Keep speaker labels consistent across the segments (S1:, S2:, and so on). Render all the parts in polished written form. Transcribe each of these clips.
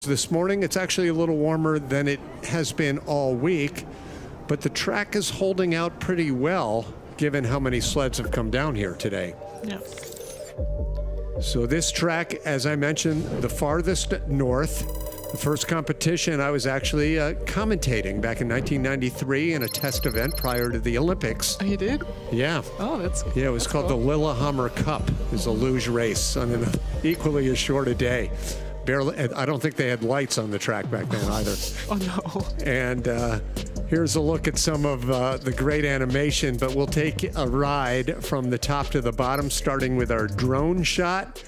S1: This morning. It's actually a little warmer than it has been all week, but the track is holding out pretty well given how many sleds have come down here today.
S2: Yeah.
S1: So this track, as I mentioned, the farthest north. The first competition I was actually commentating back in 1993 in a test event prior to the Olympics.
S2: Oh, you did?
S1: Yeah.
S2: Oh, that's
S1: Yeah, it was called
S2: cool.
S1: the Lillehammer Cup. It was a luge race on an equally as short a day. Barely, I don't think they had lights on the track back then either.
S2: Oh, no.
S1: And here's a look at some of the great animation, but we'll take a ride from the top to the bottom, starting with our drone shot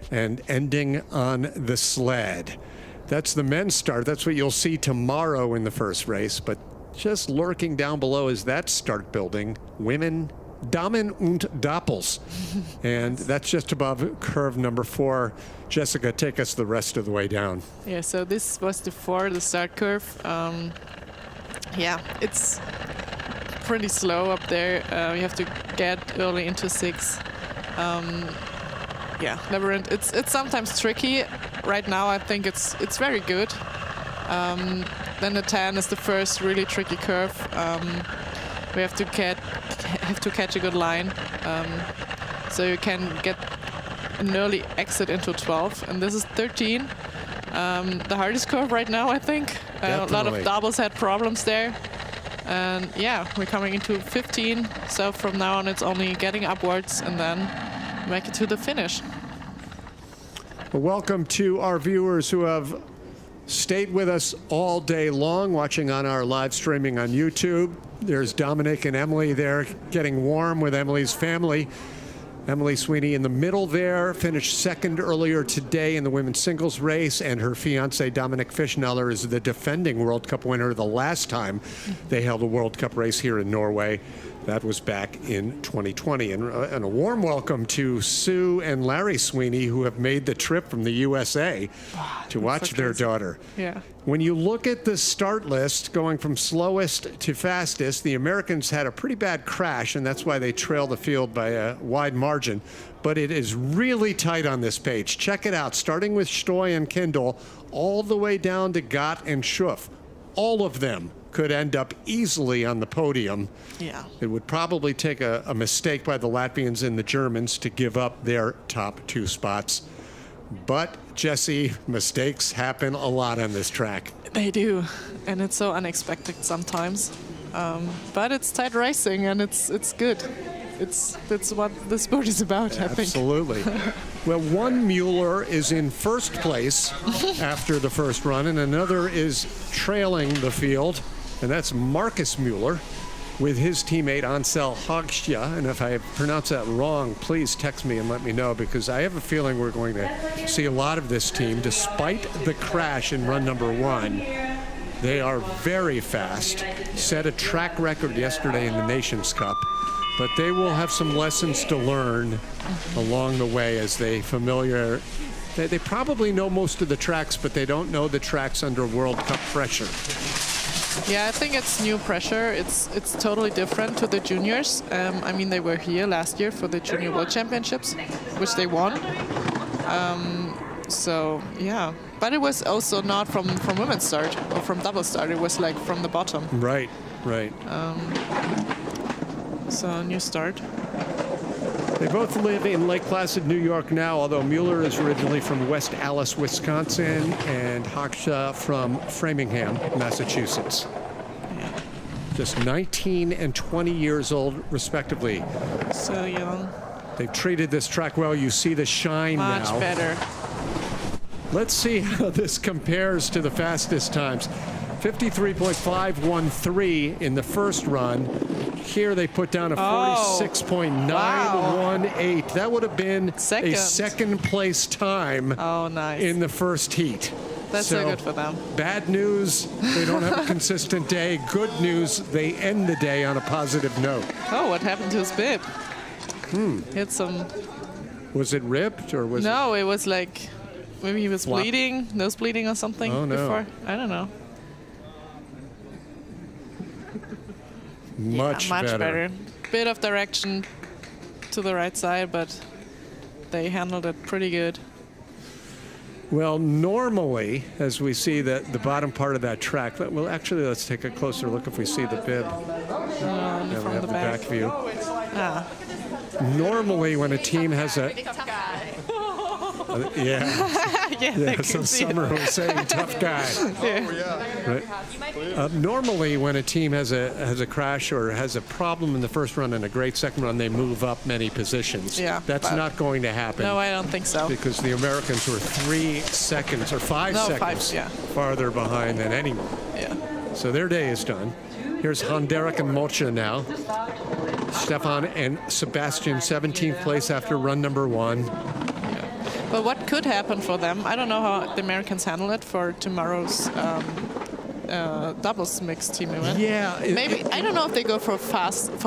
S1: and ending on the sled. That's the men's start. That's what you'll see tomorrow in the first race, but just lurking down below is that start building, women Damen und Doppels. And that's just above curve number 4. Jessica, take us the rest of the way down.
S2: Yeah, so this was the start curve. Yeah, it's pretty slow up there. You have to get early into 6. Yeah, labyrinth. It's sometimes tricky. Right now, I think it's very good. Then the 10 is the first really tricky curve. We have to catch a good line, so you can get an early exit into 12. And this is 13, the hardest curve right now, I think. A lot of doubles had problems there. And yeah, we're coming into 15. So from now on, it's only getting upwards and then make it to the finish.
S1: Well, welcome to our viewers who have stayed with us all day long, watching on our live streaming on YouTube. There's Dominic and Emily there getting warm with Emily's family. Emily Sweeney in the middle there, finished second earlier today in the women's singles race, and her fiance Dominic Fischneller is the defending World Cup winner the last time they held a World Cup race here in Norway. That was back in 2020. And a warm welcome to Sue and Larry Sweeney, who have made the trip from the USA to watch their daughter.
S2: Yeah.
S1: When you look at the start list, going from slowest to fastest, the Americans had a pretty bad crash, and that's why they trail the field by a wide margin. But it is really tight on this page. Check it out, starting with Stoy and Kindle, all the way down to Gott and Schuff. All of them could end up easily on the podium.
S2: Yeah.
S1: It would probably take a mistake by the Latvians and the Germans to give up their top 2 spots. But, Jesse, mistakes happen a lot on this track.
S2: They do, and it's so unexpected sometimes. But it's tight racing, and it's good. That's what the sport is about, I think.
S1: Absolutely. Well, one Mueller is in first place after the first run, and another is trailing the field, and that's Marcus Mueller with his teammate Ansel Hagstja. And if I pronounce that wrong, please text me and let me know, because I have a feeling we're going to see a lot of this team. Despite the crash in run number 1, they are very fast, set a track record yesterday in the Nations Cup, but they will have some lessons to learn along the way as they they probably know most of the tracks, but they don't know the tracks under World Cup pressure.
S2: Yeah, I think it's new pressure. It's totally different to the juniors. I mean, they were here last year for the Junior World Championships, which they won. So yeah, but it was also not from women's start or from double start. It was like from the bottom.
S1: Right, right.
S2: So new start.
S1: They both live in Lake Placid, New York now, although Mueller is originally from West Allis, Wisconsin, and Hagstja from Framingham, Massachusetts.
S2: Yeah.
S1: Just 19 and 20 years old, respectively.
S2: So young.
S1: They've treated this track well. You see the shine now.
S2: Much better.
S1: Let's see how this compares to the fastest times. 53.513 in the first run. Here they put down a 46.918.
S2: Wow.
S1: That would have been a
S2: second
S1: place time in the first heat.
S2: That's so good for them.
S1: Bad news, they don't have a consistent day. Good news, they end the day on a positive note.
S2: Oh, what happened to his bib? Hit some...
S1: Was it ripped or was
S2: No, it was like... Maybe he was bleeding, nose bleeding or something before. I don't know.
S1: Much better.
S2: Bit of direction to the right side, but they handled it pretty good.
S1: Well, normally, as we see the bottom part of that track, well, actually, let's take a closer look if we see the bib. And we
S2: from
S1: have
S2: the
S1: the
S2: back.
S1: back view.
S2: Ah.
S1: Normally, when a team has a
S2: Yeah, they
S1: yeah,
S2: can
S1: so
S2: see
S1: Summer was saying tough guy. Right? Normally, when a team has a crash or has a problem in the first run and a great second run, they move up many positions.
S2: Yeah,
S1: That's
S2: but-
S1: not going to happen.
S2: No, I don't think so.
S1: Because the Americans were 3 seconds or 5
S2: No,
S1: seconds
S2: 5, yeah.
S1: farther behind than anyone.
S2: Yeah.
S1: So their day is done. Here's Honderich and Mocha now. Stefan and Sebastian, 17th place after run number 1.
S2: But what could happen for them? I don't know how the Americans handle it for tomorrow's doubles mixed team event.
S1: Yeah,
S2: Maybe I don't know if they go for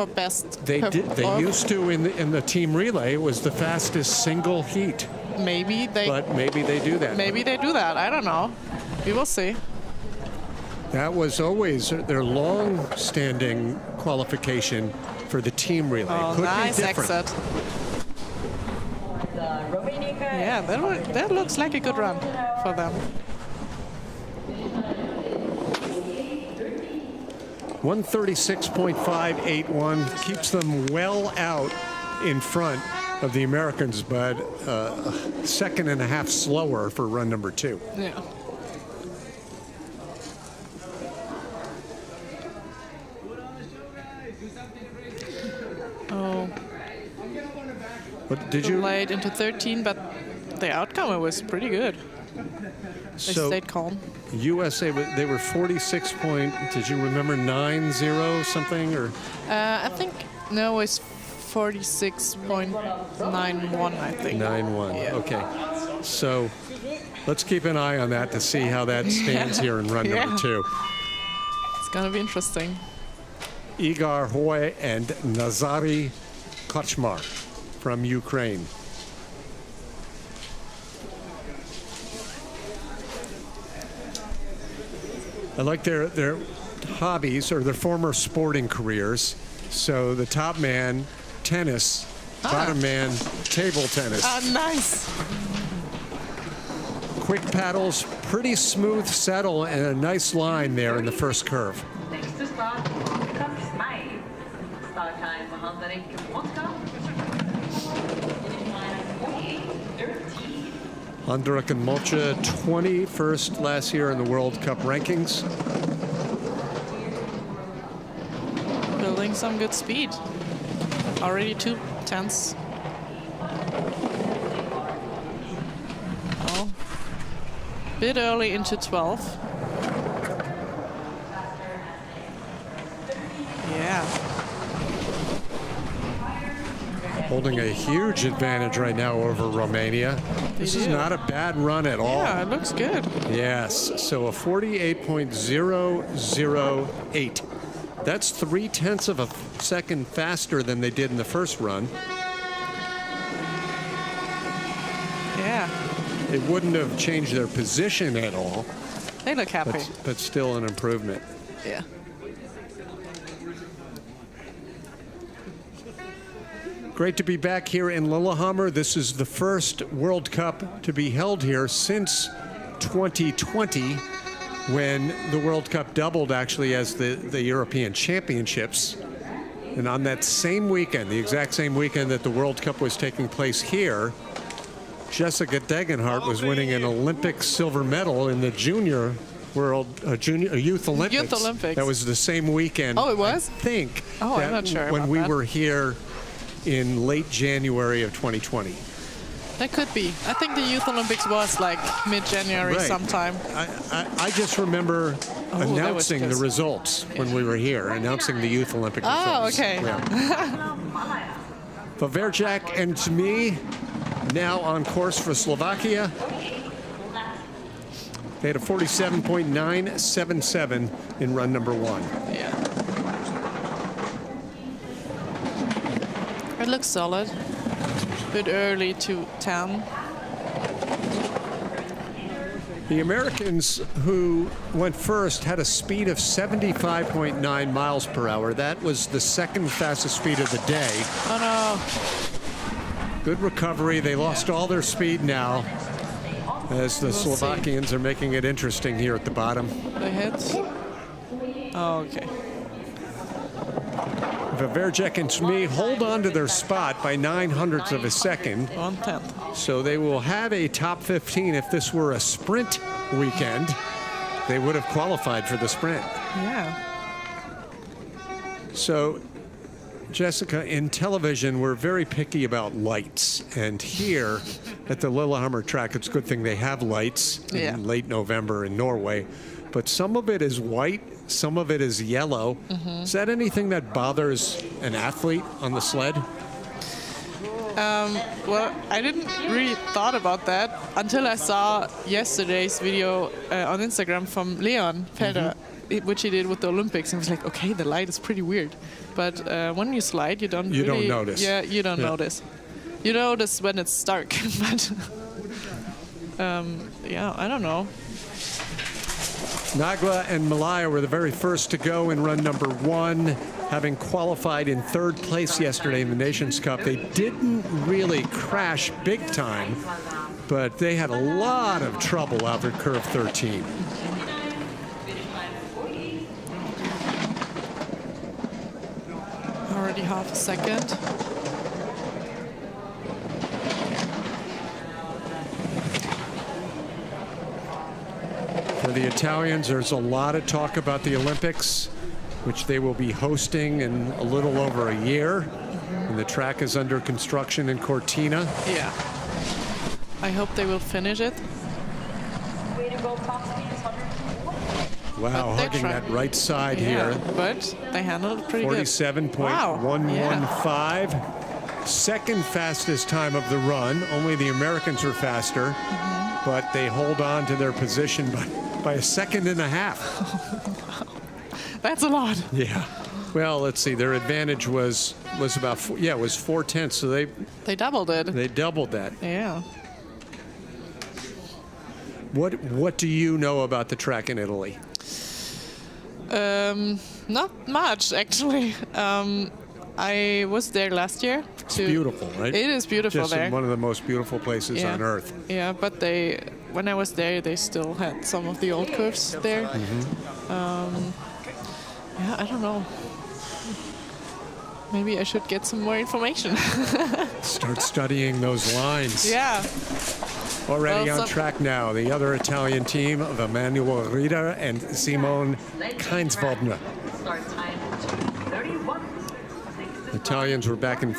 S2: best.
S1: They
S2: per-
S1: did. They
S2: or
S1: used to in the team relay. It was the fastest single heat,
S2: Maybe they.
S1: but maybe they do that.
S2: Maybe they do that. I don't know. We will see.
S1: That was always their long-standing qualification for the team relay.
S2: Oh,
S1: Could
S2: nice
S1: be different.
S2: exit. Yeah, that looks like a good run for them.
S1: 136.581 keeps them well out in front of the Americans, but a second and a half slower for run number 2.
S2: Yeah. Oh,
S1: But did you?
S2: late into 13, but the outcome was pretty good. They
S1: So
S2: stayed calm.
S1: USA, they were 46 point. Did you remember 9-0 something or?
S2: I think no, it's 46.91. I think.
S1: 9-1.
S2: Yeah.
S1: Okay. So let's keep an eye on that to see how that stands here in run number
S2: Yeah.
S1: 2.
S2: It's gonna be interesting.
S1: Igor Hoy and Nazary Kochmar from Ukraine. I like their hobbies or their former sporting careers. So the top man, tennis. Bottom man, table tennis.
S2: Nice.
S1: Quick paddles, pretty smooth settle, and a nice line there in the first curve.
S3: Next to start, Cup Smile. Start time for Honderich and Mocha. Finish line 48:13.
S1: Honderich and Mocha, 21st last year in the World Cup rankings.
S2: Building some good speed. Already 2 tenths. Oh, bit early into 12. Yeah.
S1: Holding a huge advantage right now over Romania. This is
S2: do.
S1: not a bad run at all.
S2: Yeah, it looks good.
S1: Yes, so a 48.008. That's 0.3 of a second faster than they did in the first run.
S2: Yeah,
S1: It wouldn't have changed their position at all,
S2: they look happy.
S1: but still an improvement.
S2: Yeah.
S1: Great to be back here in Lillehammer. This is the first World Cup to be held here since 2020, when the World Cup doubled actually as the European Championships. And on that same weekend, the exact same weekend that the World Cup was taking place here, Jessica Degenhardt was winning an Olympic silver medal in the junior youth Olympics.
S2: Youth Olympics.
S1: That was the same weekend.
S2: Oh, it was?
S1: I think.
S2: Oh, I'm
S1: that
S2: not sure
S1: when
S2: about
S1: we
S2: that.
S1: were here in late January of 2020.
S2: That could be. I think the Youth Olympics was like mid-January
S1: Right.
S2: sometime.
S1: I just remember
S2: that was
S1: announcing the
S2: close.
S1: results when we were here, announcing the Youth Olympic
S2: Oh,
S1: results.
S2: okay.
S1: Yeah. Paverjak and Tmi now on course for Slovakia. They had a 47.977 in run number 1.
S2: Yeah. It looks solid. Bit early to 10.
S1: The Americans who went first had a speed of 75.9 miles per hour. That was the second fastest speed of the day.
S2: Oh no.
S1: Good recovery. They lost all their speed now. as the
S2: see.
S1: Slovakians are making it interesting here at the bottom.
S2: They hit. Oh, okay.
S1: Vaverjek and Smee hold on to their spot by 900ths of a second.
S2: 1/10.
S1: So they will have a top 15. If this were a sprint weekend, they would have qualified for the sprint.
S2: Yeah.
S1: So, Jessica, in television, we're very picky about lights. And here at the Lillehammer track, it's a good thing they have lights
S2: Yeah.
S1: in late November in Norway. But some of it is white, some of it is yellow. Is that anything that bothers an athlete on the sled?
S2: Well, I didn't really thought about that until I saw yesterday's video on Instagram from Leon Felder, which he did with the Olympics. And I was like, okay, the light is pretty weird. But when you slide, you don't
S1: notice.
S2: Yeah, you don't notice. You notice when it's dark. But yeah, I don't know.
S1: Nagla and Malaya were the very first to go in run number 1, having qualified in 3rd place yesterday in the Nations Cup. They didn't really crash big time, but they had a lot of trouble out at curve 13.
S2: Already half a second.
S1: For the Italians, there's a lot of talk about the Olympics, which they will be hosting in a little over a year. And the track is under construction in Cortina.
S2: Yeah. I hope they will finish it.
S3: Way to go, top speed is 104.
S1: Wow,
S2: But they
S1: hugging
S2: try-
S1: that right side here.
S2: But they handled it pretty good.
S1: 47.115. Second fastest time of the run. Only the Americans were faster, but they hold on to their position by a second and a half.
S2: That's a lot.
S1: Yeah. Well, let's see. Their advantage was about 4/10, so
S2: They doubled it.
S1: they doubled that.
S2: Yeah.
S1: What do you know about the track in Italy?
S2: Not much, actually. I was there last year.
S1: It's beautiful, right?
S2: It is beautiful
S1: Just
S2: there.
S1: one of the most beautiful places
S2: Yeah.
S1: on earth.
S2: Yeah, but when I was there, they still had some of the old curves there. Yeah, I don't know. Maybe I should get some more information.
S1: Start studying those lines.
S2: Yeah.
S1: Already
S2: Well,
S1: on track now, the other Italian team of Emanuele Rieder and Simone Keinswaldner.
S3: Start time 2:31.
S1: Italians were back in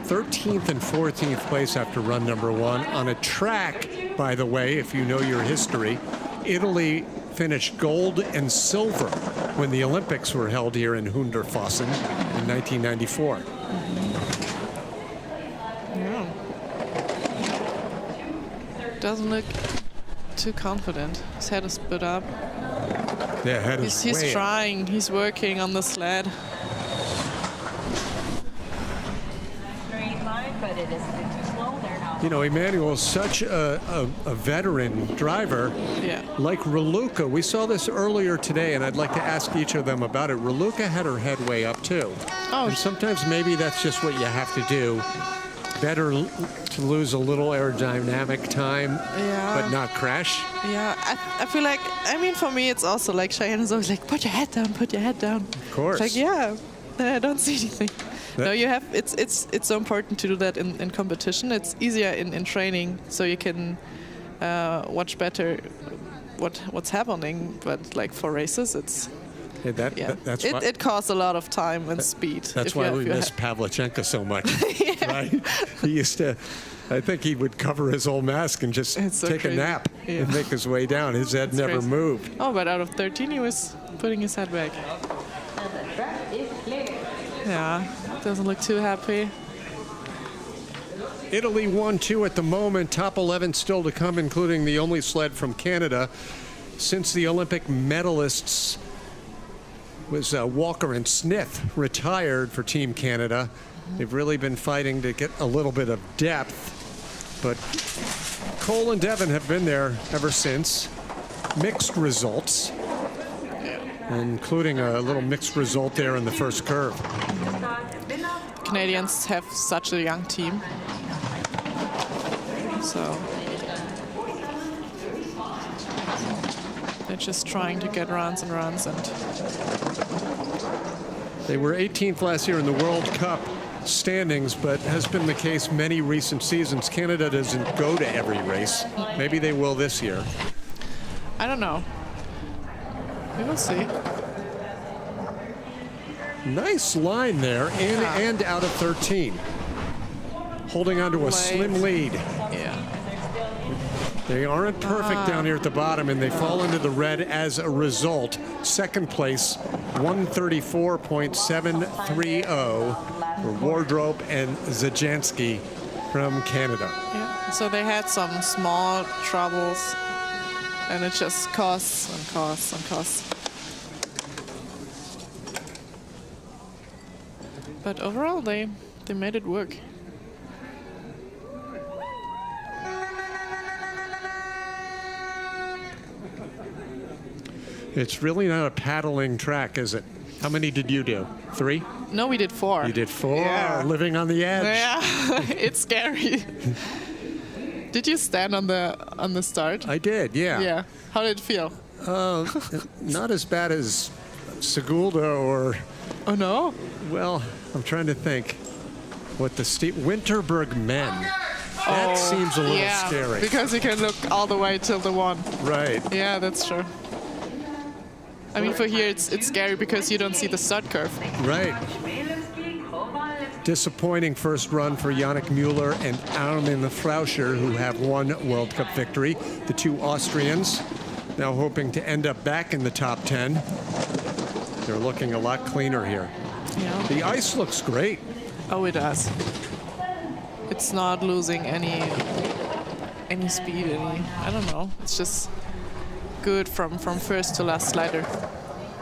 S1: 13th and 14th place after run number 1 on a track, by the way, if you know your history, Italy finished gold and silver when the Olympics were held here in Hundertfossen in 1994.
S2: Yeah. Doesn't look too confident. His head is put up.
S1: Yeah, head is
S2: He's
S1: way up.
S2: trying. He's working on the sled.
S3: Straight line, but it is a bit too slow there now.
S1: You know, Emanuel's such a veteran driver.
S2: Yeah.
S1: Like Raluca, we saw this earlier today, and I'd like to ask each of them about it. Raluca had her head way up too.
S2: Oh,
S1: And sometimes maybe that's just what you have to do. Better to lose a little aerodynamic time,
S2: Yeah.
S1: but not crash.
S2: Yeah, I feel like, I mean, for me, it's also like Cheyenne is always like, put your head down, put your head down.
S1: Of course.
S2: It's like, yeah, then I don't see anything.
S1: That-
S2: No, you have, it's so important to do that in competition. It's easier in training, so you can watch better what's happening. But like for races, it's, yeah,
S1: That's why,
S2: it costs a lot of time and speed.
S1: that's
S2: if you
S1: why
S2: have
S1: we
S2: your
S1: miss
S2: head-
S1: Pavlichenko so much. Right? He used to, I think he would cover his whole mask and just
S2: It's so
S1: take
S2: crazy.
S1: a nap
S2: Yeah.
S1: and make his way down. His head never
S2: crazy.
S1: moved.
S2: Oh, but out of 13, he was putting his head back.
S3: And the track is clear.
S2: Yeah, doesn't look too happy.
S1: Italy 1-2 at the moment. Top 11 still to come, including the only sled from Canada. Since the Olympic medalists was Walker and Smith retired for Team Canada, they've really been fighting to get a little bit of depth. But Cole and Devon have been there ever since. Mixed results, including a little mixed result there in the first curve.
S2: Canadians have such a young team. So They're just trying to get runs and runs, and
S1: They were 18th last year in the World Cup standings, but has been the case many recent seasons. Canada doesn't go to every race. Maybe they will this year.
S2: I don't know. We will see.
S1: Nice line there, in
S2: Yeah.
S1: and out of 13. Holding on to a
S2: Late.
S1: slim lead.
S2: Yeah.
S1: They aren't perfect down here at the bottom, and they fall into the red as a result. Second place, 134.730 for Wardrope and Zajanski from Canada.
S2: Yeah. So they had some small troubles, and it just costs and costs and costs. But overall, they made it work.
S1: It's really not a paddling track, is it? How many did you do? 3?
S2: No, we did 4.
S1: You did 4,
S2: Yeah.
S1: living on the edge.
S2: Yeah, it's scary. Did you stand on the start?
S1: I did, yeah.
S2: Yeah. How did it feel?
S1: Not as bad as Segulda or,
S2: Oh no.
S1: well, I'm trying to think what the Winterberg men. That seems a little
S2: yeah,
S1: scary.
S2: because you can look all the way till the one.
S1: Right.
S2: Yeah, that's true. I mean, for here it's scary because you don't see the start curve.
S1: Right. Disappointing first run for Yannick Mueller and Armin Frauscher, who have one World Cup victory. The two Austrians now hoping to end up back in the top 10. They're looking a lot cleaner here.
S2: Yeah.
S1: The ice looks great.
S2: Oh, it does. It's not losing any speed. I don't know. It's just good from first to last slider.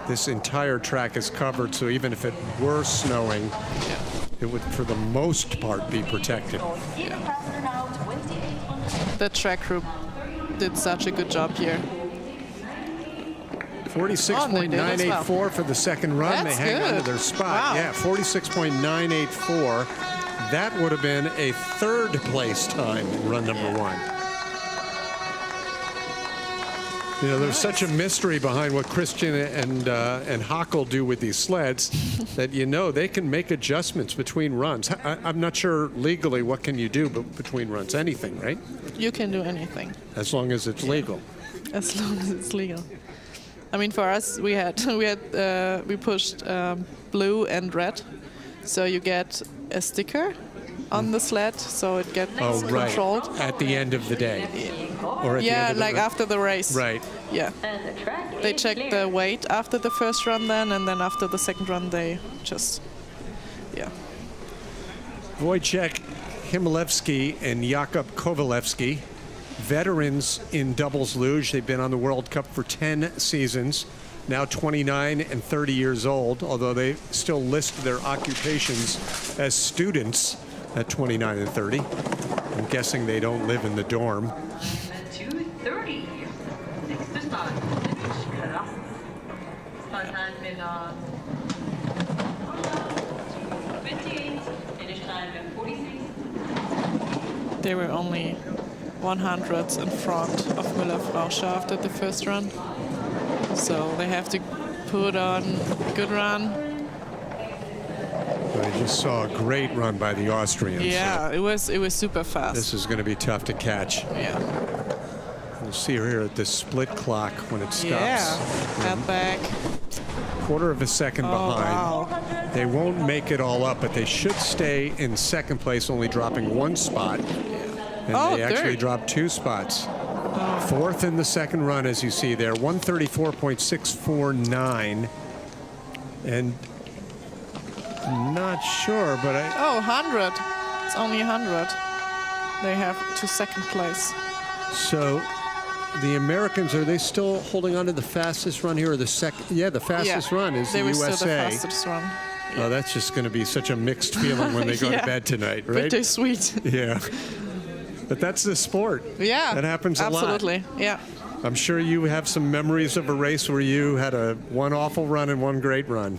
S1: This entire track is covered, so even if it were snowing,
S2: Yeah.
S1: it would, for the most part, be protected.
S2: The track crew did such a good job here.
S1: 46.984 for the second run.
S2: That's
S1: they hang on to
S2: good.
S1: their spot.
S2: Wow.
S1: Yeah, 46.984. That would have been a third place time in run number 1. You know, there's such a mystery behind what Christian and Hockel do with these sleds that, you know, they can make adjustments between runs. I'm not sure legally what can you do between runs. Anything, right?
S2: You can do anything
S1: As long as it's legal.
S2: as long as it's legal. I mean, for us, we pushed blue and red, so you get a sticker on the sled, so it gets controlled.
S1: At the end of the day. Or at the
S2: Yeah,
S1: end of the
S2: like
S1: run.
S2: after the race.
S1: Right.
S2: Yeah. They check the weight after the first run then, and then after the second run they just, yeah.
S1: Wojciech Himilewski and Jakub Kowalewski, veterans in doubles luge. They've been on the World Cup for 10 seasons, now 29 and 30 years old, although they still list their occupations as students at 29 and 30. I'm guessing they don't live in the dorm.
S3: 2:30. Next to start. Start time with 28. Finish time at 46.
S2: They were only 100 in front of Mueller-Frauscher after the first run. So they have to put on a good run.
S1: I just saw a great run by the Austrians.
S2: Yeah, it was super fast.
S1: This is going to be tough to catch.
S2: Yeah.
S1: We'll see here at the split clock when it stops.
S2: Yeah. Head back.
S1: Quarter of a second behind.
S2: Wow.
S1: They won't make it all up, but they should stay in second place, only dropping 1 spot. And they actually
S2: third.
S1: dropped 2 spots. Fourth in the second run, as you see there, 134.649. And I'm not sure, but
S2: 100. It's only 100. They have to second place.
S1: so the Americans, are they still holding on to the fastest run here, or the second? Yeah, the fastest run is
S2: they
S1: the
S2: were
S1: USA.
S2: still the fastest run.
S1: Oh, that's just going to be such a mixed feeling when they go to
S2: Yeah.
S1: bed tonight, right?
S2: Bittersweet.
S1: Yeah. But that's the sport.
S2: Yeah.
S1: That happens a lot.
S2: Absolutely. Yeah.
S1: I'm sure you have some memories of a race where you had one awful run and one great run.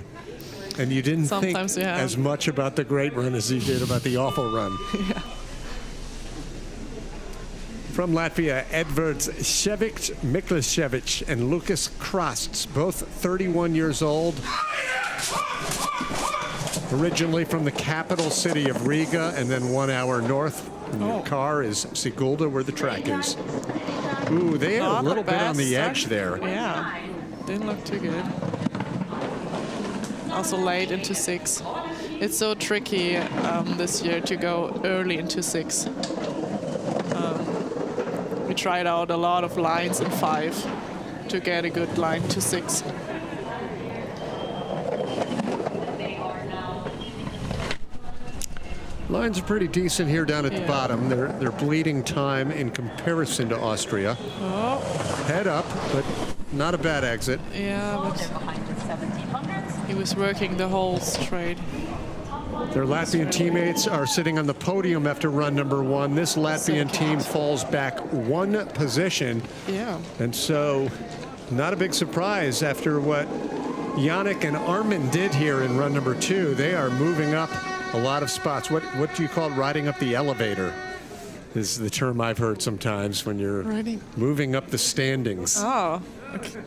S1: And you didn't
S2: Sometimes
S1: think
S2: you have.
S1: as much about the great run as you did about the awful run.
S2: Yeah.
S1: From Latvia, Edvards Šević Miklišević and Lukas Krasts, both 31 years old. Originally from the capital city of Riga and then 1 hour north. And your car is Sigulda, where the track is. Ooh, they are a
S2: Not
S1: little
S2: the
S1: bit on the
S2: best
S1: edge
S2: start.
S1: there.
S2: Yeah, didn't look too good. Also late into 6. It's so tricky this year to go early into 6. We tried out a lot of lines in 5 to get a good line to 6.
S1: Lines are pretty decent here down at the bottom. They're bleeding time in comparison to Austria.
S2: Oh,
S1: Head up, but not a bad exit.
S2: yeah, but he was working the whole straight.
S1: Their Latvian teammates are sitting on the podium after run number 1. This Latvian team falls back 1 position.
S2: Yeah.
S1: And so, not a big surprise after what Yannick and Armin did here in run number 2. They are moving up a lot of spots. What do you call it? Riding up the elevator is the term I've heard sometimes when you're moving up the standings.
S2: Oh, okay.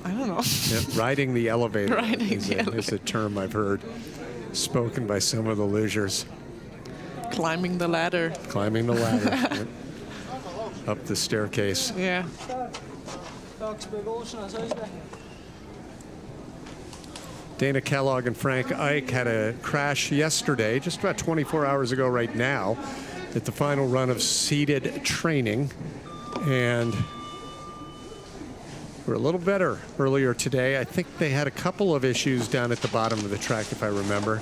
S2: I don't know.
S1: Yeah, riding the elevator
S2: Is
S1: a term I've heard spoken by some of the lugers.
S2: Climbing the ladder.
S1: Climbing the ladder. Yep. Up the staircase.
S2: Yeah.
S1: Dana Kellogg and Frank Ike had a crash yesterday, just about 24 hours ago right now, at the final run of seated training. And were a little better earlier today. I think they had a couple of issues down at the bottom of the track, if I remember.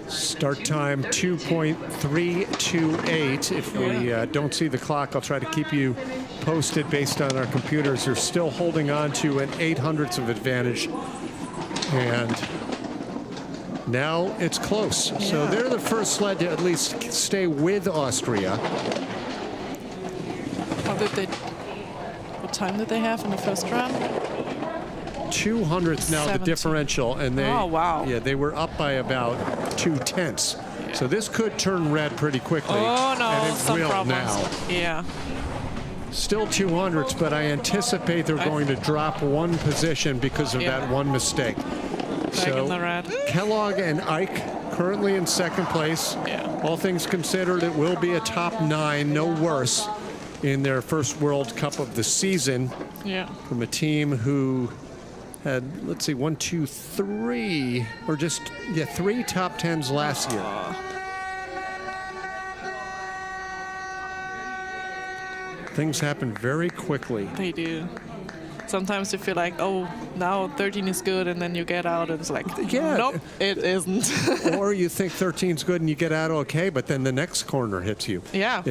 S1: Start time 2.328. If we don't see the clock, I'll try to keep you posted based on our computers. They're still holding on to an 0.08 of advantage. And now it's close.
S2: Yeah.
S1: So they're the first sled to at least stay with Austria.
S2: What time did they have in the first run?
S1: 200th now, the
S2: 17.
S1: differential, and they,
S2: Oh, wow.
S1: yeah, they were up by about 0.2. So this could turn red pretty quickly.
S2: Oh no,
S1: and it
S2: some
S1: will
S2: problems.
S1: now.
S2: Yeah.
S1: Still 200s, but I anticipate they're going to drop 1 position because of that 1 mistake.
S2: Back in the red.
S1: Kellogg and Ike currently in 2nd place.
S2: Yeah.
S1: All things considered, it will be a top 9, no worse, in their first World Cup of the season.
S2: Yeah.
S1: From a team who had, let's see, 1, 2, 3, or just, 3 top 10s last year. Things happen very quickly.
S2: They do. Sometimes you feel like, oh, now 13 is good, and then you get out, and it's like, nope, it isn't.
S1: Or you think 13's good and you get out okay, but then the next corner hits you.
S2: Yeah.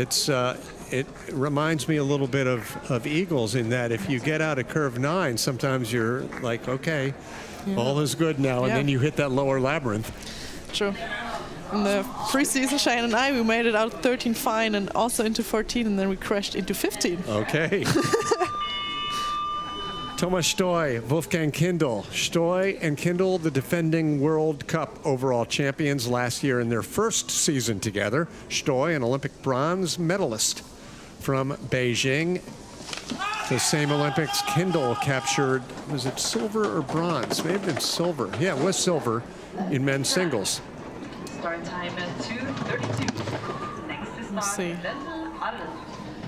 S1: It reminds me a little bit of Eagles in that if you get out of curve 9, sometimes you're like, okay, all is good now, and then you hit that lower labyrinth.
S2: True. In the preseason, Shane and I, we made it out 13 fine and also into 14, and then we crashed into 15.
S1: Okay. Thomas Stoy, Wolfgang Kindl. Stoy and Kindl, the defending World Cup overall champions last year in their first season together. Stoy, an Olympic bronze medalist from Beijing. The same Olympics, Kindl captured, was it silver or bronze? May have been silver. Yeah, it was silver in men's singles.
S3: Start time at 2:32. Next to
S2: Let's see.
S3: start,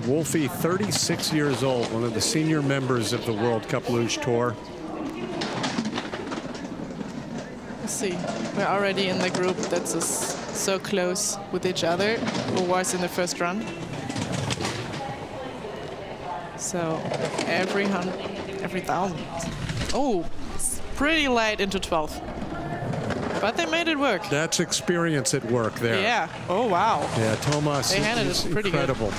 S1: Wolfie, 36 years old, one of the senior members of the World Cup Luge Tour.
S2: Let's see. We're already in the group that's so close with each other, who was in the first run. So every 1,000. Oh, it's pretty late into 12. But they made it work.
S1: That's experience at work there.
S2: Yeah. Oh, wow.
S1: Yeah, Thomas
S2: They handled
S1: is
S2: it pretty
S1: incredible.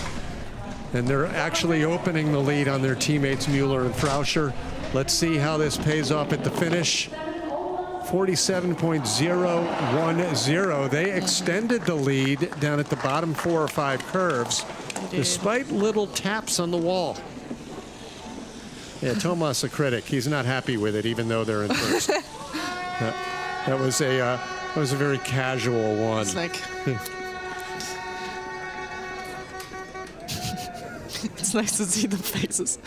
S1: And they're actually opening the lead on their teammates Mueller and Frauscher. Let's see how this pays off at the finish. 47.010. They extended the lead down at the bottom 4 or 5 curves, despite little taps on the wall. Yeah, Thomas a critic. He's not happy with it, even though they're in first. That was a That was a very casual one.
S2: It's like it's nice to see the faces.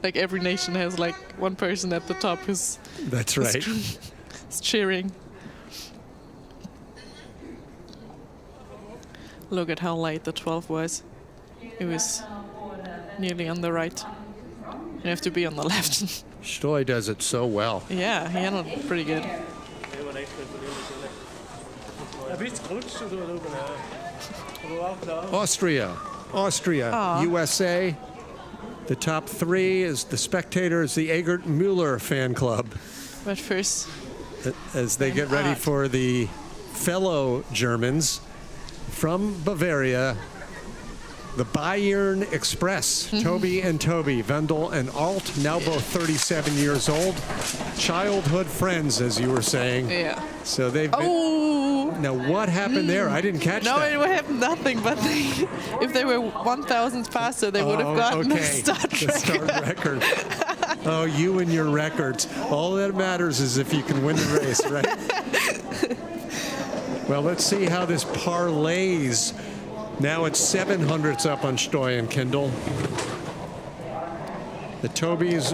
S2: Like every nation has like one person at the top who's
S1: That's right.
S2: is cheering. Look at how light the 12 was. It was nearly on the right. You have to be on the left.
S1: Stoy does it so well.
S2: Yeah, he handled it pretty good.
S1: Austria, USA. The top three is the spectators, the Ager Mueller fan club,
S2: But first,
S1: as they get ready for the fellow Germans from Bavaria, the Bayern Express. Toby and Toby, Wendel and Alt, now both 37 years old. Childhood friends, as you were saying.
S2: yeah.
S1: So they've been...
S2: Oh!
S1: Now, what happened there? I didn't catch
S2: No,
S1: that.
S2: it would have nothing, but if they were 1,000 faster, they would have gotten the start record.
S1: Oh, you and your records. All that matters is if you can win the race, right? Well, let's see how this parlays. Now it's 700s up on Stoy and Kindle. The Tobys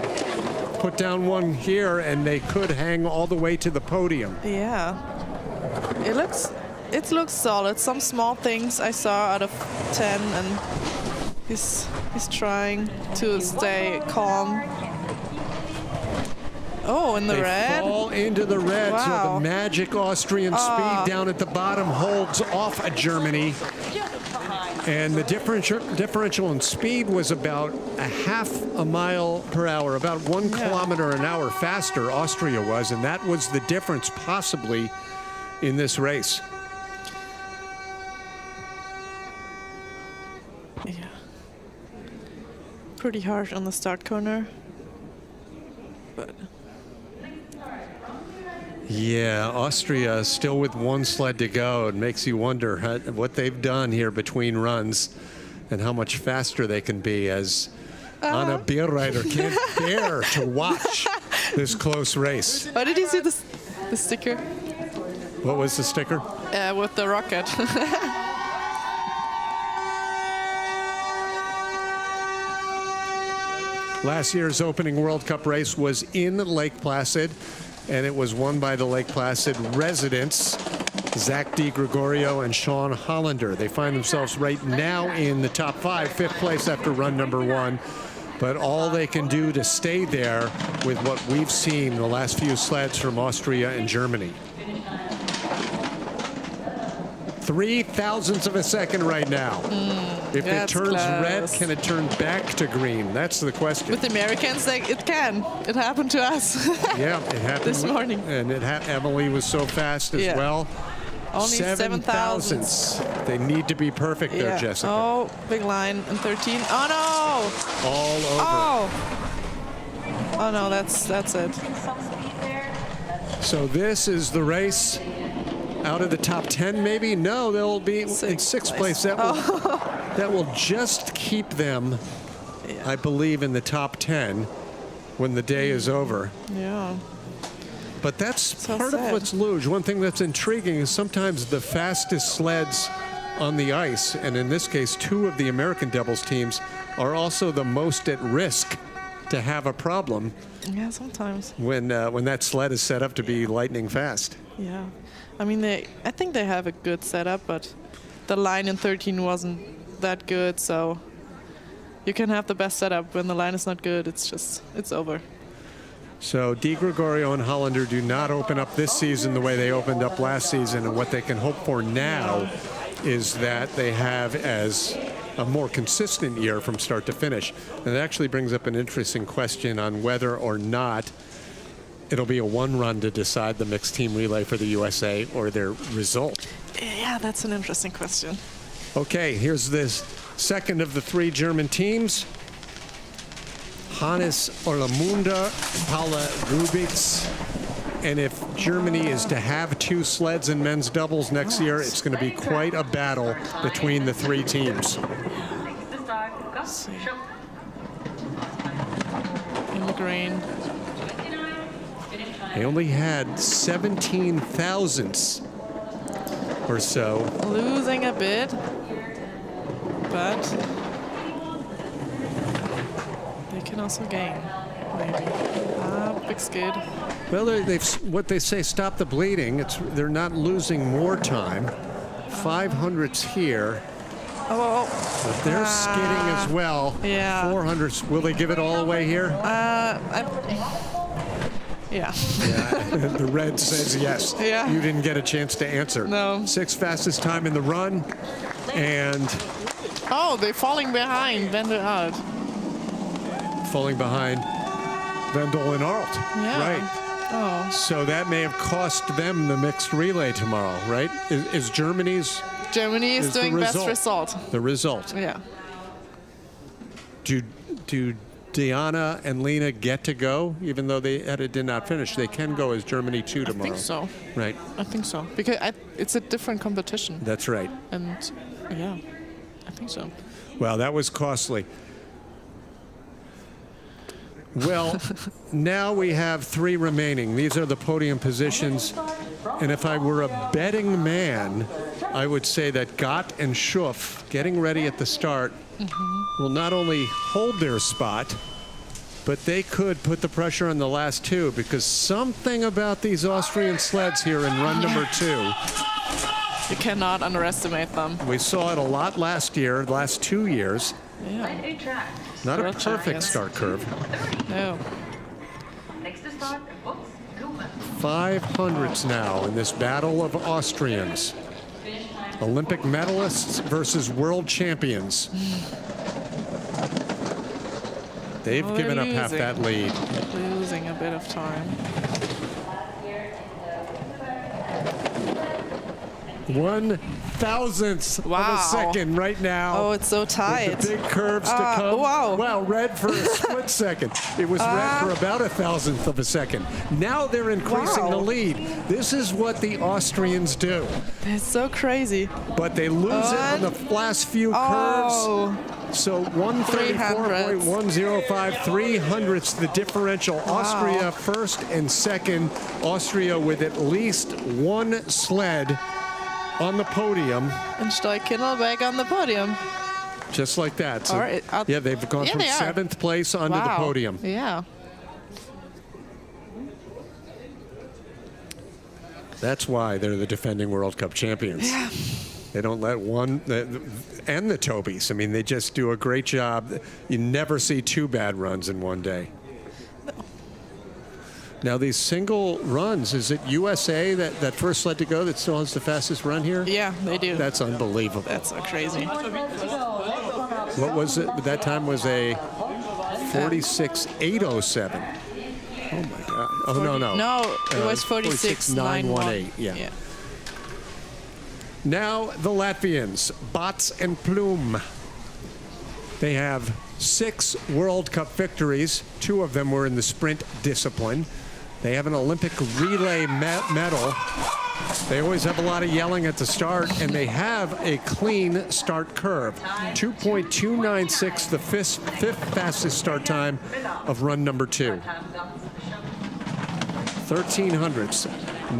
S1: put down one here, and they could hang all the way to the podium.
S2: Yeah. It looks solid. Some small things I saw out of 10, and he's trying to stay calm. Oh, in the red.
S1: They fall into the red, so
S2: Wow.
S1: the magic Austrian speed down at the bottom holds off Germany. And the differential in speed was about a half a mile per hour, about 1 kilometer an hour faster Austria was, and that was the difference possibly in this race.
S2: Yeah. Pretty harsh on the start corner. But
S1: Yeah, Austria still with one sled to go. It makes you wonder what they've done here between runs and how much faster they can be, as Anna Bierreiter can't bear to watch this close race.
S2: oh, did you see the sticker?
S1: What was the sticker?
S2: With the rocket.
S1: Last year's opening World Cup race was in Lake Placid, and it was won by the Lake Placid residents, Zach DiGregorio and Sean Hollander. They find themselves right now in the top 5, 5th place after run number 1. But all they can do to stay there with what we've seen the last few sleds from Austria and Germany. 0.003 of a second right now. If it turns red, can it turn back to green? That's the question.
S2: With the Americans, it can. It happened to us.
S1: Yeah, it happened
S2: this morning.
S1: And Emily was so fast as well.
S2: Only 7 thousandths.
S1: They need to be perfect there, Jessica.
S2: Oh, big line in 13. Oh no!
S1: All over.
S2: Oh no, that's it.
S1: So this is the race. Out of the top 10, maybe? No, they'll be in 6th place. That will just keep them, I believe, in the top 10 when the day is over.
S2: Yeah.
S1: But that's
S2: So
S1: part
S2: sad.
S1: of what's luge. One thing that's intriguing is sometimes the fastest sleds on the ice, and in this case, 2 of the American doubles teams, are also the most at risk to have a problem.
S2: Yeah, sometimes.
S1: When that sled is set up to be lightning fast.
S2: Yeah. I mean, I think they have a good setup, but the line in 13 wasn't that good, so you can have the best setup. When the line is not good, it's over.
S1: So DiGregorio and Hollander do not open up this season the way they opened up last season, and what they can hope for now is that they have as a more consistent year from start to finish. And it actually brings up an interesting question on whether or not it'll be a one run to decide the mixed team relay for the USA or their result.
S2: Yeah, that's an interesting question.
S1: Okay, here's this second of the 3 German teams. Hannes Orlamunda, Paula Rubitz. And if Germany is to have 2 sleds in men's doubles next year, it's going to be quite a battle between the 3 teams.
S2: In the green.
S1: They only had 17 thousandths or so.
S2: Losing a bit, but they can also gain, maybe. Big skid.
S1: Well, what they say, stop the bleeding. They're not losing more time. 500s here.
S2: Oh,
S1: But they're skidding as well.
S2: Yeah.
S1: 400s. Will they give it all away here?
S2: yeah.
S1: The red says yes.
S2: Yeah.
S1: You didn't get a chance to answer.
S2: No.
S1: 6th fastest time in the run. And
S2: Oh, they're falling behind. Vendor out.
S1: falling behind Vendel and Arlt.
S2: Yeah.
S1: Right.
S2: Oh.
S1: So that may have cost them the mixed relay tomorrow, right? Is Germany's
S2: Germany is
S1: the
S2: doing best result.
S1: the result?
S2: Yeah.
S1: Do Diana and Lena get to go, even though they did not finish? They can go as Germany 2 tomorrow.
S2: I think so.
S1: Right.
S2: I think so. Because it's a different competition.
S1: That's right.
S2: And yeah, I think so.
S1: Well, that was costly. Well, now we have 3 remaining. These are the podium positions. And if I were a betting man, I would say that Gott and Schuff, getting ready at the start, will not only hold their spot, but they could put the pressure on the last 2, because something about these Austrian sleds here in run number 2.
S2: You cannot underestimate them.
S1: We saw it a lot last year, last 2 years.
S2: Yeah.
S1: Not a
S2: World
S1: perfect
S2: champions.
S1: start curve.
S2: No.
S3: Next to start, Butz Blumen.
S1: 500s now in this battle of Austrians. Olympic medalists versus world champions. They've
S2: Oh,
S1: given up
S2: they're
S1: half that lead.
S2: Losing a bit of time.
S1: 1/1000th of a
S2: Wow.
S1: second right now.
S2: Oh, it's so
S1: With
S2: tight.
S1: the big curves to come.
S2: wow.
S1: Wow, red for a split second. It was red for about 1/1000th of a second. Now they're increasing the
S2: Wow.
S1: lead. This is what the Austrians do.
S2: It's so crazy.
S1: But they lose it on the last few curves.
S2: Oh,
S1: So 134.105, 300ths the differential. Austria first and second. Austria with at least 1 sled on the podium.
S2: and Steinkindl back on the podium.
S1: Just like that. So,
S2: All right,
S1: yeah, they've gone
S2: yeah,
S1: from
S2: they are.
S1: 7th place onto the podium.
S2: Yeah.
S1: That's why they're the defending World Cup champions.
S2: Yeah.
S1: They don't let one, and the Tobys. I mean, they just do a great job. You never see 2 bad runs in one day. Now, these single runs, is it USA, that first sled to go, that still has the fastest run here?
S2: Yeah, they do.
S1: That's unbelievable.
S2: That's so crazy.
S1: What was it? That time was a 46.807. Oh, my God. Oh, no.
S2: No, it was 46.918.
S1: Yeah. Now the Latvians, Bots and Plume. They have 6 World Cup victories. 2 of them were in the sprint discipline. They have an Olympic relay medal. They always have a lot of yelling at the start, and they have a clean start curve. 2.296, the fifth fastest start time of run number 2. 1300s.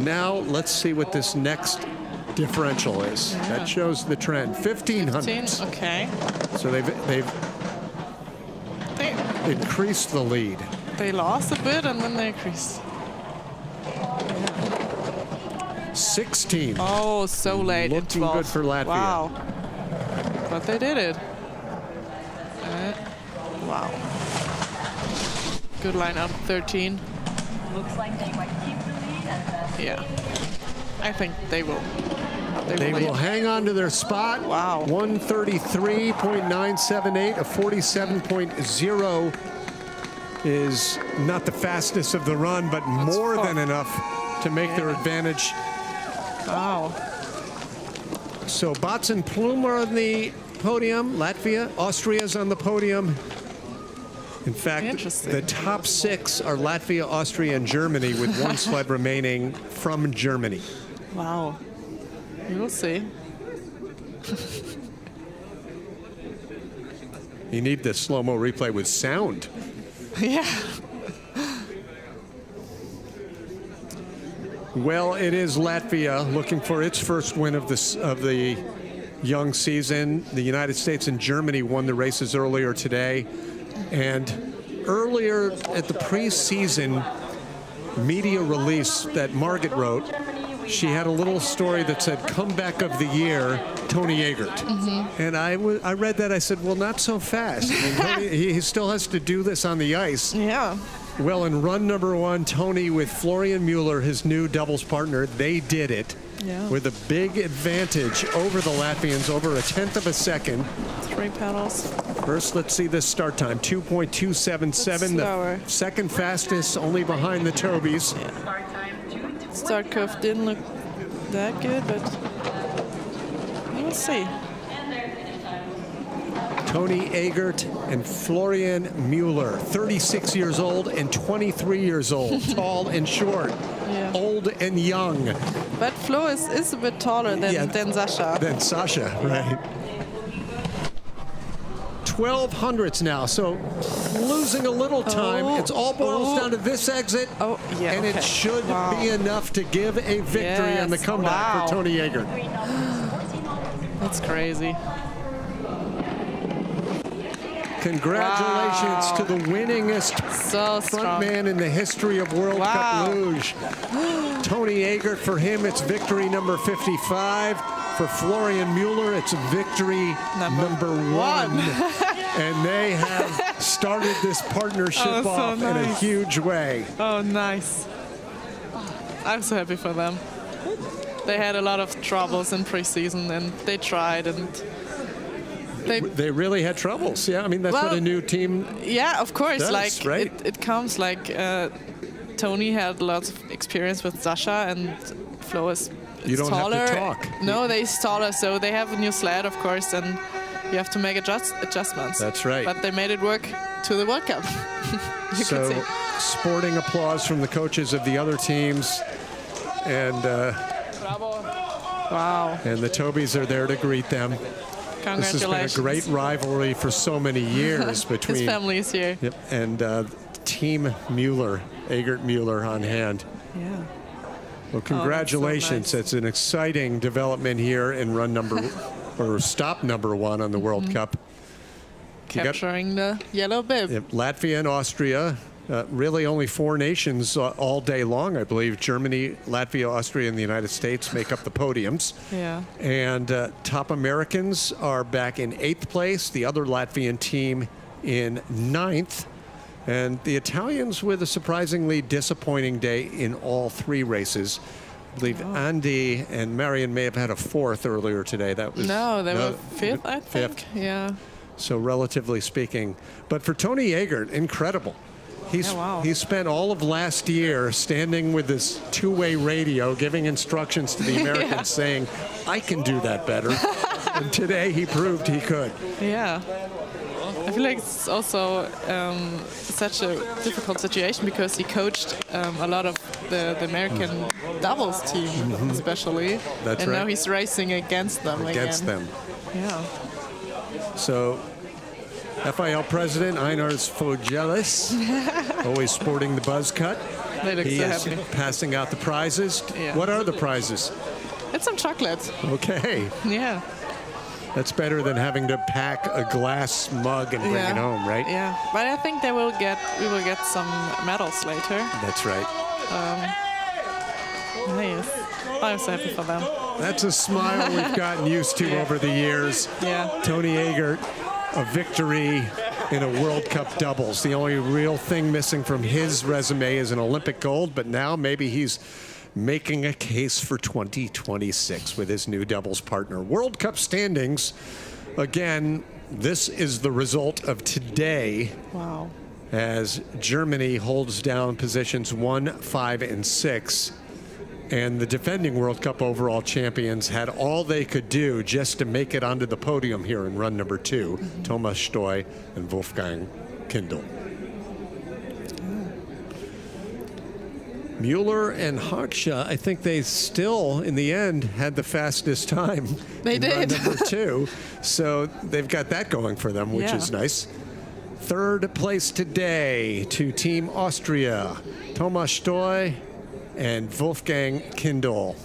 S1: Now let's see what this next differential is. That shows the trend. 1500s.
S2: Okay.
S1: So they've increased the lead.
S2: They lost a bit and then they increased.
S1: 16.
S2: Oh, so late. in
S1: Looking
S2: 12.
S1: good for Latvia.
S2: Wow. But they did it. Wow. Good line up. 13.
S3: Looks like they might keep the lead at the
S2: Yeah. I think they will.
S1: They will hang on to their spot.
S2: Wow.
S1: 133.978, a 47.0 is not the fastest of the run, but more than enough to make their advantage.
S2: Wow.
S1: So Bots and Plume are on the podium. Latvia, Austria's on the podium. In fact,
S2: Interesting.
S1: the top 6 are Latvia, Austria, and Germany, with 1 sled remaining from Germany.
S2: Wow. We will see.
S1: You need the slow-mo replay with sound.
S2: Yeah.
S1: Well, it is Latvia looking for its first win of the young season. The United States and Germany won the races earlier today. And earlier at the preseason media release that Margaret wrote, she had a little story that said, comeback of the year, Tony Ager. And I read that, I said, well, not so fast. I mean, Tony, he still has to do this on the ice.
S2: Yeah.
S1: Well, in run number 1, Tony with Florian Mueller, his new doubles partner, they did it with a big advantage over the Latvians, over 1/10 of a second.
S2: 3 pedals.
S1: First, let's see this start time, 2.277, the second fastest, only behind the Tobys.
S2: Start curve didn't look that good, but we'll see.
S1: Tony Ager and Florian Mueller, 36 years old and 23 years old, tall and short, old and young.
S2: But Flo is a bit taller than Sasha.
S1: Than Sasha, right. 12 hundredths now, so losing a little time. It all boils down to this exit, and it should be enough to give a victory on the comeback for Tony Ager.
S2: That's crazy.
S1: Congratulations to the winningest frontman in the history of World Cup Luge. Tony Ager, for him, it's victory number 55. For Florian Mueller, it's victory number 1. And they have started this partnership off in a huge way.
S2: Oh, nice. I'm so happy for them. They had a lot of troubles in preseason, and they tried, and they
S1: really had troubles. Yeah, I mean, that's what a new team
S2: of course.
S1: does,
S2: like,
S1: right?
S2: it comes like Tony had lots of experience with Sasha, and Flo is
S1: you don't
S2: taller.
S1: have to talk.
S2: No, they're taller, so they have a new sled, of course, and you have to make adjustments.
S1: That's right.
S2: But they made it work to the World Cup.
S1: So, sporting applause from the coaches of the other teams, and and the Tobys are there to greet them. This has been a great rivalry for so many years between
S2: his family is here.
S1: And Team Mueller, Ager Mueller on hand.
S2: Yeah.
S1: Well, congratulations.
S2: So nice.
S1: It's an exciting development here in run number or stop number 1 on the World Cup.
S2: Capturing the yellow bib.
S1: Latvia and Austria. Really only 4 nations all day long, I believe. Germany, Latvia, Austria, and the United States make up the podiums.
S2: Yeah.
S1: And top Americans are back in 8th place. The other Latvian team in 9th. And the Italians with a surprisingly disappointing day in all 3 races. I believe Andy and Marion may have had a 4th earlier today. That was
S2: they were 5th, I think.
S1: 5th.
S2: Yeah.
S1: So relatively speaking. But for Tony Ager, incredible. He spent all of last year standing with this 2-way radio giving instructions to the Americans saying, I can do that better. And today he proved he could.
S2: Yeah. I feel like it's also such a difficult situation because he coached a lot of the American doubles team, especially.
S1: That's
S2: and
S1: right.
S2: now he's racing against them again. Yeah.
S1: So FIL President Einars Fogelis, always sporting the buzz cut.
S2: They look
S1: He
S2: so
S1: is
S2: happy.
S1: passing out the prizes.
S2: Yeah.
S1: What are the prizes?
S2: It's some chocolate.
S1: Okay.
S2: Yeah.
S1: That's better than having to pack a glass mug and bring it home, right?
S2: Yeah. But I think we will get some medals later.
S1: That's right.
S2: Nice. I'm so happy for them.
S1: That's a smile we've gotten used to over the years.
S2: Yeah.
S1: Tony Ager, a victory in a World Cup doubles. The only real thing missing from his resume is an Olympic gold, but now maybe he's making a case for 2026 with his new doubles partner. World Cup standings, again, this is the result of today.
S2: Wow.
S1: As Germany holds down positions 1, 5, and 6. And the defending World Cup overall champions had all they could do just to make it onto the podium here in run number 2, Thomas Stoy and Wolfgang Kindl. Mueller and Haksha, I think they still, in the end, had the fastest time.
S2: They did.
S1: Run number 2. So they've got that going for them, which is nice. 3rd place today to Team Austria. Thomas Stoy and Wolfgang Kindl.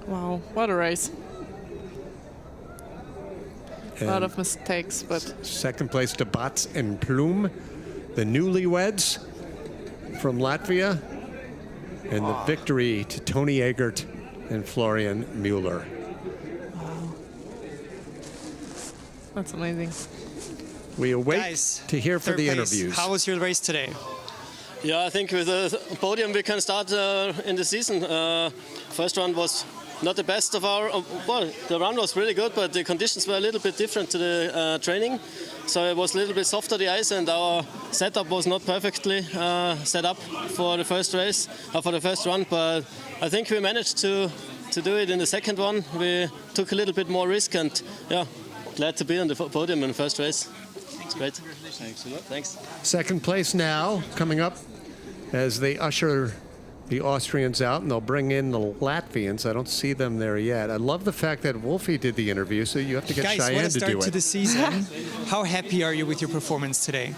S2: Wow, what a race. A lot
S1: And
S2: of mistakes, but
S1: second place to Bats and Plum, the newlyweds from Latvia, and the victory to Tony Agert and Florian Mueller.
S2: that's amazing.
S1: We await
S4: Guys,
S1: to hear for
S4: third
S1: the
S4: place.
S1: interviews.
S4: How was your race today?
S5: Yeah, I think with the podium we can start in the season. First run was not the best of our. Well, the run was really good, but the conditions were a little bit different to the training. So it was a little bit softer the ice, and our setup was not perfectly set up for the first race, for the first run. But I think we managed to do it in the second one. We took a little bit more risk, and yeah, glad to be on the podium in the first race. It's great. Thanks a lot. Thanks.
S1: Second place now, coming up as they usher the Austrians out, and they'll bring in the Latvians. I don't see them there yet. I love the fact that Wolfie did the interview, so you have to get
S4: Guys, what
S1: Cheyenne
S4: a
S1: to
S4: start
S1: do
S4: to
S1: it.
S4: the season. How happy are you with your performance today?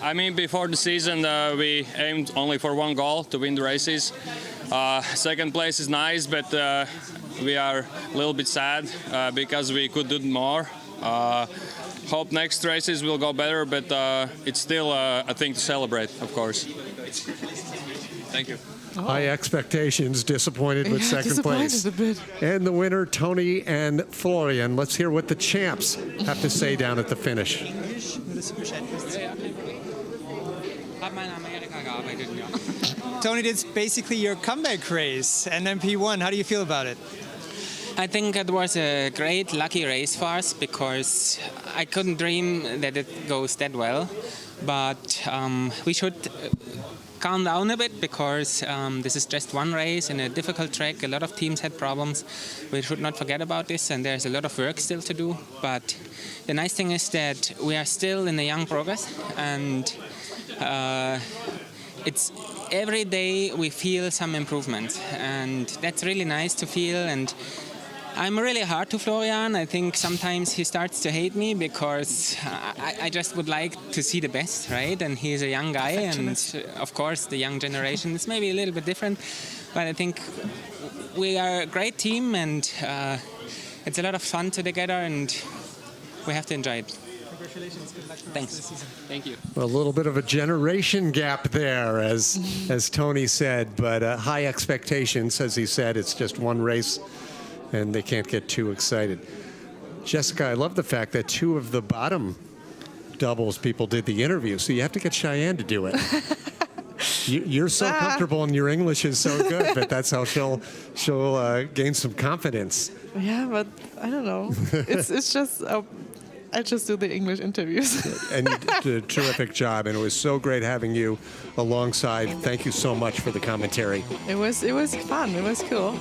S6: I mean, before the season, we aimed only for one goal, to win the races. Second place is nice, but we are a little bit sad because we could do more. Hope next races will go better, but it's still a thing to celebrate, of course. Thank you.
S1: High expectations, disappointed with second
S2: Disappointed
S1: place.
S2: a bit.
S1: And the winner, Tony and Florian. Let's hear what the champs have to say down at the finish.
S4: Tony, it's basically your comeback race, NMP1. How do you feel about it?
S7: I think it was a great, lucky race for us because I couldn't dream that it goes that well. But we should calm down a bit because this is just one race in a difficult track. A lot of teams had problems. We should not forget about this, and there's a lot of work still to do. But the nice thing is that we are still in a young progress, and it's every day we feel some improvement, and that's really nice to feel. And I'm really hard to Florian. I think sometimes he starts to hate me because I just would like to see the best, right? And he's a young guy, and of course the young generation is maybe a little bit different. But I think we are a great team, and it's a lot of fun together, and we have to enjoy it.
S4: Congratulations. Good luck for
S7: Thanks.
S4: the season.
S7: Thank you.
S1: A little bit of a generation gap there, as Tony said, but high expectations, as he said. It's just one race, and they can't get too excited. Jessica, I love the fact that two of the bottom doubles people did the interview, so you have to get Cheyenne to do it. You're so comfortable and your English is so good, but that's how she'll gain some confidence.
S2: Yeah, but I don't know. It's just I just do the English interviews.
S1: And you did a terrific job, and it was so great having you alongside. Thank you so much for the commentary.
S2: It was fun. It was cool.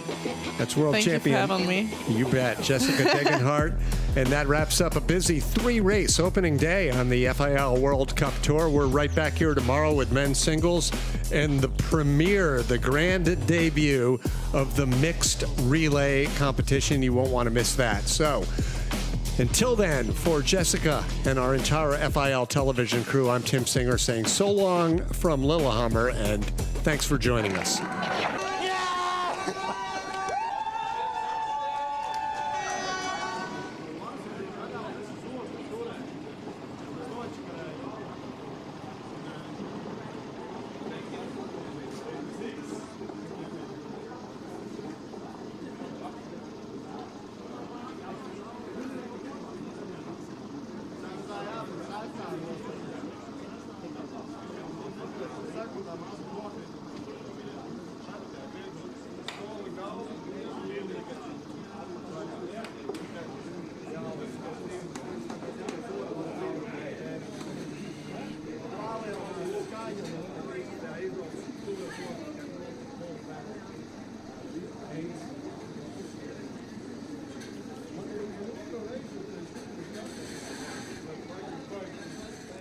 S1: That's world
S2: Thank
S1: champion.
S2: you for having me.
S1: You bet. Jessica Degenhardt. And that wraps up a busy 3-race opening day on the FIL World Cup Tour. We're right back here tomorrow with men's singles and the premiere, the grand debut of the mixed relay competition. You won't want to miss that. So until then, for Jessica and our entire FIL television crew, I'm Tim Singer saying so long from Lillehammer, and thanks for joining us.